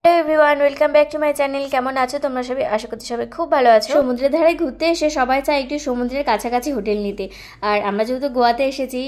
Hello everyone, welcome back to my channel. কেমন আছো তোমরা সবাই? আশা করছি সবাই খুব ভালো আছো। সমুদ্রের ধারে ঘুরতে এসে সবাই চায় একটু সমুদ্রের কাছাকাছি হোটেল নিতে। আর আমরা যেহেতু গোয়াতে এসেছি,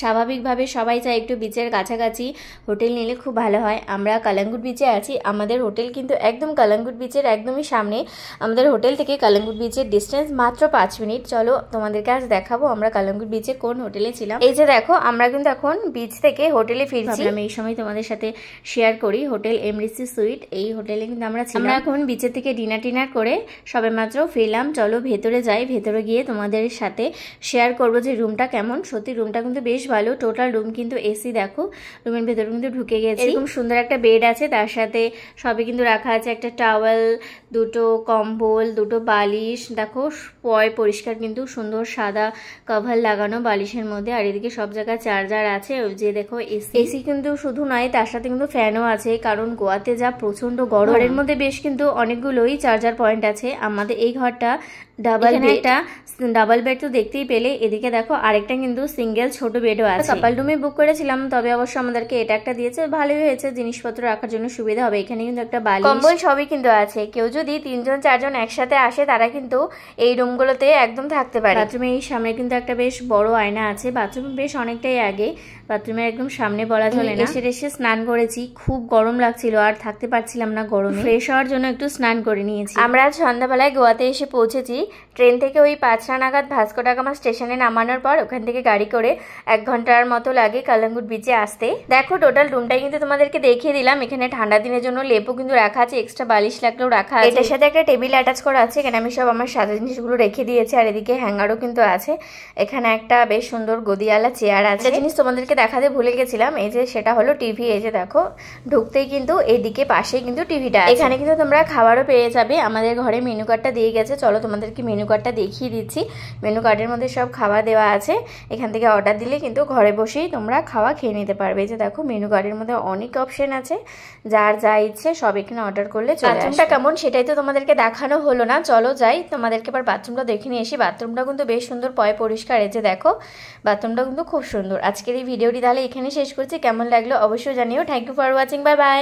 স্বাভাবিকভাবে সবাই চায় একটু বিচের কাছাকাছি হোটেল নিলে খুব ভালো হয়। আমরা কালাঙ্গুট বিচে আছি। আমাদের হোটেল কিন্তু একদম কালাঙ্গুট বিচের একদমই সামনে। আমাদের হোটেল থেকে কালাঙ্গুট বিচের ডিস্টেন্স মাত্র 5 মিনিট। চলো তোমাদেরকে আজ দেখাবো আমরা কালাঙ্গুট বিচে কোন হোটেলে ছিলাম। এই যে দেখো, আমরা কিন্তু এখন বিচ থেকে হোটেলে ফিরছি। আমি এই সময় তোমাদের সাথে শেয়ার করি হোটেল এমরিসি সুইট। এই হোটেলে কিন্তু আমরা এখন বিচের থেকে ডিনার করে সবে মাত্র ফিরলাম। চলো ভেতরে যাই। ভেতরে গিয়ে তোমাদের সাথে শেয়ার করবো যে রুমটা কেমন। সত্যি রুমটা কিন্তু বেশ ভালো। টোটাল রুম কিন্তু এসি। দেখো রুমের ভেতরে কিন্তু ঢুকে গেছে। এরকম সুন্দর একটা বেড আছে, তার সাথে সবই কিন্তু রাখা আছে। একটা টাওয়েল, দুটো কম্বল, দুটো বালিশ। দেখো পরিষ্কার কিন্তু সুন্দর সাদা কভার লাগানো বালিশের মধ্যে। আর এদিকে সব জায়গায় চার্জার আছে। ওই যে দেখো এসি কিন্তু শুধু নয়, তার সাথে কিন্তু ফ্যানও আছে, কারণ গোয়াতে যা প্রচন্ড গরম। ঘরের মধ্যে বেশ কিন্তু অনেকগুলোই চার্জার পয়েন্ট আছে। আমাদের এই ঘরটা ডাবল বেড তো দেখতেই পেলে। এদিকে দেখো আরেকটা কিন্তু সিঙ্গেল ছোট বেডও আছে। কাপল রুমে বুক করেছিলাম, তবে অবশ্য আমাদেরকে এটা একটা দিয়েছে, ভালোই হয়েছে, জিনিসপত্র রাখার জন্য সুবিধা হবে। এখানে কিন্তু একটা বালিশ, কম্বল সবই কিন্তু আছে। কেউ যদি 3 জন 4 জন একসাথে আসে, তারা কিন্তু এই রুমগুলোতে একদম থাকতে পারে। বাথরুমে এই সামনে কিন্তু একটা বেশ বড় আয়না আছে। বাথরুম বেশ অনেকটাই আগে, বাথরুমের একদম সামনে বলা চলে না। এসে স্নান করেছি, খুব গরম লাগছিল আর থাকতে পারছিলাম না গরমে। ফ্রেশ হওয়ার জন্য একটু স্নান করে নিয়েছি। আমরা আজ সন্ধ্যাবেলায় গোয়াতে এসে পৌঁছেছি। ট্রেন থেকে ওই 5টা নাগাদ ভাস্কো ডা গামা স্টেশনে নামানোর পর ওখান থেকে গাড়ি করে 1 ঘন্টার মতো লাগে কালাঙ্গুট বিচে আসতে। দেখো টোটাল রুমটাই কিন্তু তোমাদেরকে দেখিয়ে দিলাম। এখানে ঠান্ডা দিনের জন্য লেপও কিন্তু রাখা আছে, এক্সট্রা বালিশ লাগলেও রাখা আছে। এটার সাথে একটা টেবিল অ্যাটাচ করা আছে, এখানে আমি সব আমার সাদা জিনিসগুলো রেখে দিয়েছি। আর এদিকে হ্যাঙ্গারও কিন্তু আছে। এখানে একটা বেশ সুন্দর গদিওয়ালা চেয়ার আছে। জিনিস তোমাদেরকে দেখাতে ভুলে গেছিলাম, এই যে সেটা হলো টিভি। এই যে দেখো ঢুকতেই কিন্তু এইদিকে পাশেই কিন্তু টিভিটা আছে। এখানে কিন্তু তোমরা খাবারও পেয়ে যাবে। আমাদের ঘরে মেনু কার্ডটা দিয়ে গেছে। চলো তোমাদেরকে মেনু কার্ডটা দেখিয়ে দিচ্ছি। মেনু কার্ডের মধ্যে সব খাওয়া দেওয়া আছে। এখান থেকে অর্ডার দিলে কিন্তু ঘরে বসেই তোমরা খাওয়া খেয়ে নিতে পারবে। এই যে দেখো মেনু কার্ডের মধ্যে অনেক অপশন আছে, যার যা ইচ্ছে সব এখানে অর্ডার করলে চলে আসে। বাথরুমটা কেমন সেটাই তো তোমাদেরকে দেখানো হলো না। চলো যাই, তোমাদেরকে এবার বাথরুমটা দেখে নিয়ে এসি। বাথরুমটা কিন্তু বেশ সুন্দর, পরিষ্কার। এই যে দেখো বাথরুমটা কিন্তু খুব সুন্দর। আজকের এই ভিডিওটি তাহলে এখানে শেষ করছি। কেমন লাগলো অবশ্যই জানিও। Thank you for watching. Bye by.